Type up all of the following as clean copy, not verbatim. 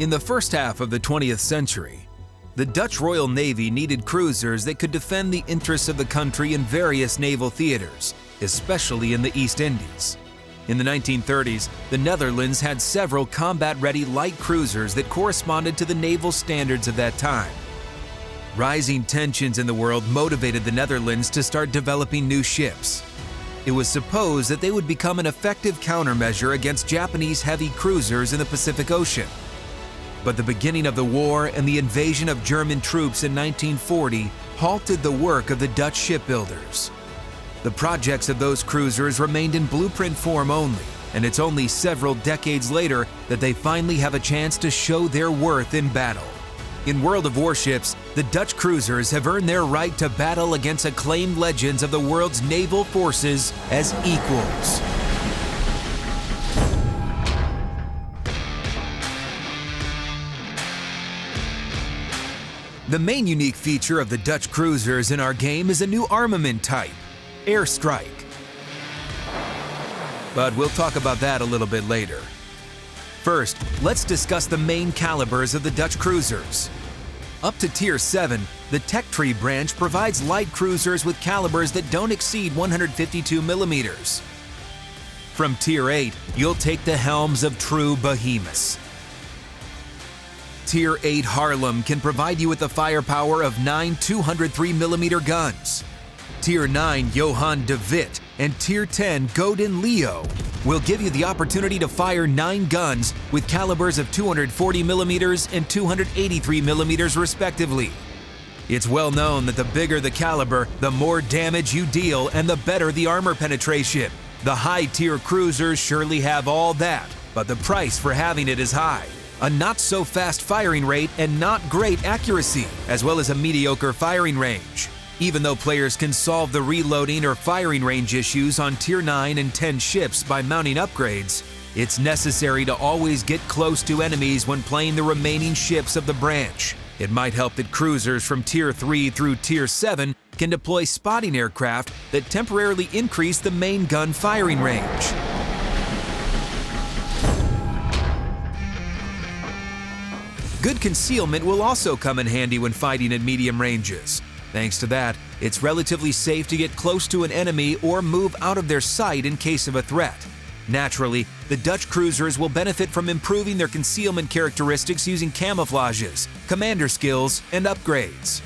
In the first half of the 20th century, the Dutch Royal Navy needed cruisers that could defend the interests of the country in various naval theaters, especially in the East Indies. In the 1930s, the Netherlands had several combat-ready light cruisers that corresponded to the naval standards of that time. Rising tensions in the world motivated the Netherlands to start developing new ships. It was supposed that they would become an effective countermeasure against Japanese heavy cruisers in the Pacific Ocean. But the beginning of the war and the invasion of German troops in 1940 halted the work of the Dutch shipbuilders. The projects of those cruisers remained in blueprint form only, and it's only several decades later that they finally have a chance to show their worth in battle. In World of Warships, the Dutch cruisers have earned their right to battle against acclaimed legends of the world's naval forces as equals. The main unique feature of the Dutch cruisers in our game is a new armament type, Airstrike. But we'll talk about that a little bit later. First, let's discuss the main calibers of the Dutch cruisers. Up to Tier 7, the Tech Tree branch provides light cruisers with calibers that don't exceed 152 millimeters. From Tier 8, you'll take the helms of true behemoths. Tier 8 Haarlem can provide you with the firepower of 9 203mm guns. Tier 9 Johan de Witt and Tier 10 Godin Leo will give you the opportunity to fire 9 guns with calibers of 240mm and 283mm respectively. It's well known that the bigger the caliber, the more damage you deal and the better the armor penetration. The high-tier cruisers surely have all that, but the price for having it is high. A not-so-fast firing rate and not great accuracy, as well as a mediocre firing range. Even though players can solve the reloading or firing range issues on Tier 9 and 10 ships by mounting upgrades, it's necessary to always get close to enemies when playing the remaining ships of the branch. It might help that cruisers from Tier 3 through Tier 7 can deploy spotting aircraft that temporarily increase the main gun firing range. Good concealment will also come in handy when fighting at medium ranges. Thanks to that, it's relatively safe to get close to an enemy or move out of their sight in case of a threat. Naturally, the Dutch cruisers will benefit from improving their concealment characteristics using camouflages, commander skills, and upgrades.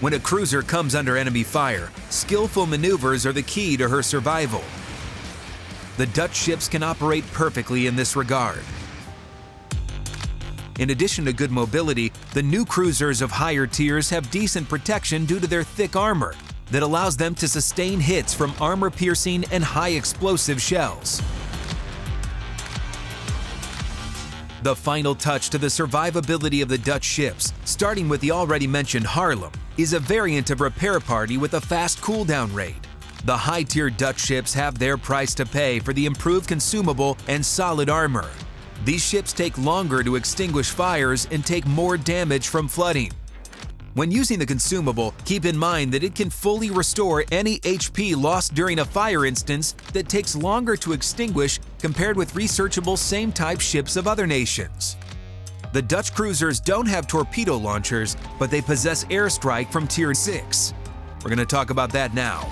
When a cruiser comes under enemy fire, skillful maneuvers are the key to her survival. The Dutch ships can operate perfectly in this regard. In addition to good mobility, the new cruisers of higher tiers have decent protection due to their thick armor that allows them to sustain hits from armor-piercing and high-explosive shells. The final touch to the survivability of the Dutch ships, starting with the already mentioned Haarlem, is a variant of Repair Party with a fast cooldown rate. The high-tier Dutch ships have their price to pay for the improved consumable and solid armor. These ships take longer to extinguish fires and take more damage from flooding. When using the consumable, keep in mind that it can fully restore any HP lost during a fire instance that takes longer to extinguish compared with researchable same-type ships of other nations. The Dutch cruisers don't have torpedo launchers, but they possess airstrike from Tier 6. We're going to talk about that now.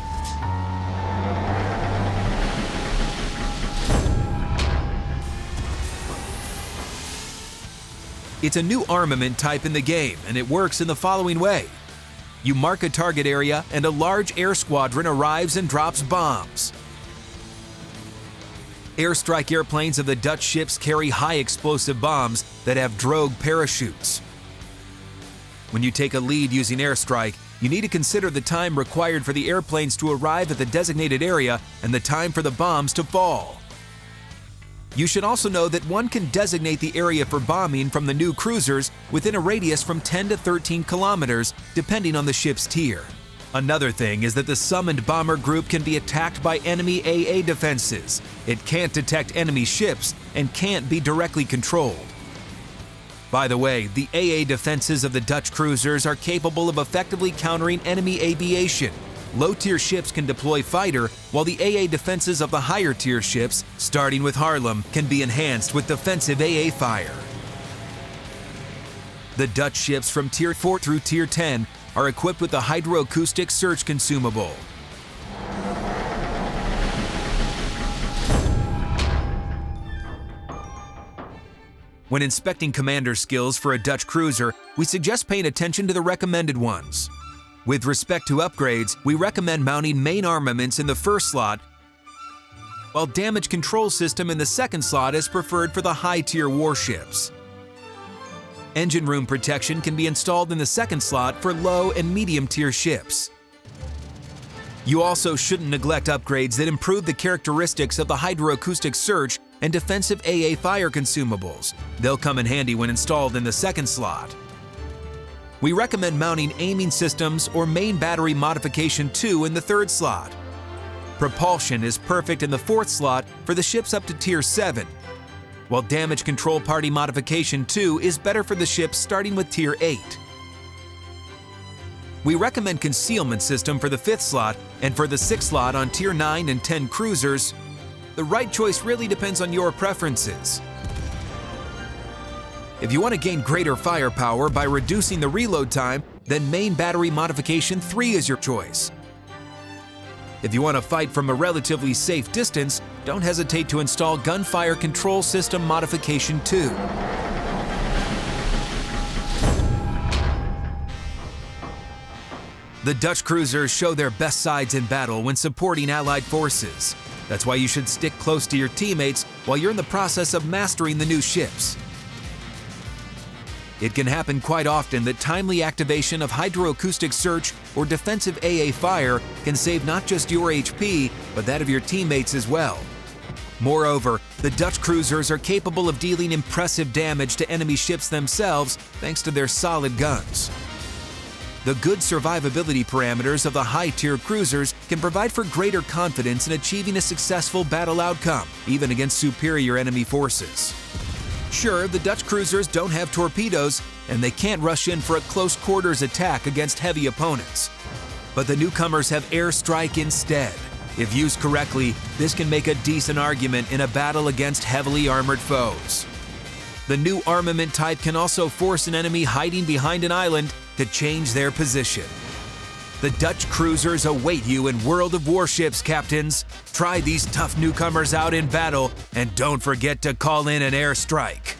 It's a new armament type in the game, and it works in the following way. You mark a target area, and a large air squadron arrives and drops bombs. Airstrike airplanes of the Dutch ships carry high explosive bombs that have drogue parachutes. When you take a lead using airstrike, you need to consider the time required for the airplanes to arrive at the designated area and the time for the bombs to fall. You should also know that one can designate the area for bombing from the new cruisers within a radius from 10 to 13 kilometers, depending on the ship's tier. Another thing is that the summoned bomber group can be attacked by enemy AA defenses. It can't detect enemy ships and can't be directly controlled. By the way, the AA defenses of the Dutch cruisers are capable of effectively countering enemy aviation. Low-tier ships can deploy fighter, while the AA defenses of the higher-tier ships, starting with Haarlem, can be enhanced with defensive AA fire. The Dutch ships from Tier 4 through Tier 10 are equipped with the hydroacoustic search consumable. When inspecting commander skills for a Dutch cruiser, we suggest paying attention to the recommended ones. With respect to upgrades, we recommend mounting main armaments in the first slot, while damage control system in the second slot is preferred for the high-tier warships. Engine room protection can be installed in the second slot for low and medium-tier ships. You also shouldn't neglect upgrades that improve the characteristics of the hydroacoustic search and defensive AA fire consumables. They'll come in handy when installed in the second slot. We recommend mounting aiming systems or main battery modification 2 in the third slot. Propulsion is perfect in the fourth slot for the ships up to Tier 7, while damage control party modification 2 is better for the ships starting with Tier 8. We recommend concealment system for the fifth slot, and for the sixth slot on Tier 9 and 10 cruisers, the right choice really depends on your preferences. If you want to gain greater firepower by reducing the reload time, then main battery modification 3 is your choice. If you want to fight from a relatively safe distance, don't hesitate to install gunfire control system modification 2. The Dutch cruisers show their best sides in battle when supporting Allied forces. That's why you should stick close to your teammates while you're in the process of mastering the new ships. It can happen quite often that timely activation of hydroacoustic search or defensive AA fire can save not just your HP, but that of your teammates as well. Moreover, the Dutch cruisers are capable of dealing impressive damage to enemy ships themselves thanks to their solid guns. The good survivability parameters of the high-tier cruisers can provide for greater confidence in achieving a successful battle outcome, even against superior enemy forces. Sure, the Dutch cruisers don't have torpedoes, and they can't rush in for a close-quarters attack against heavy opponents. But the newcomers have airstrike instead. If used correctly, this can make a decent argument in a battle against heavily armored foes. The new armament type can also force an enemy hiding behind an island to change their position. The Dutch cruisers await you in World of Warships, captains. Try these tough newcomers out in battle, and don't forget to call in an airstrike.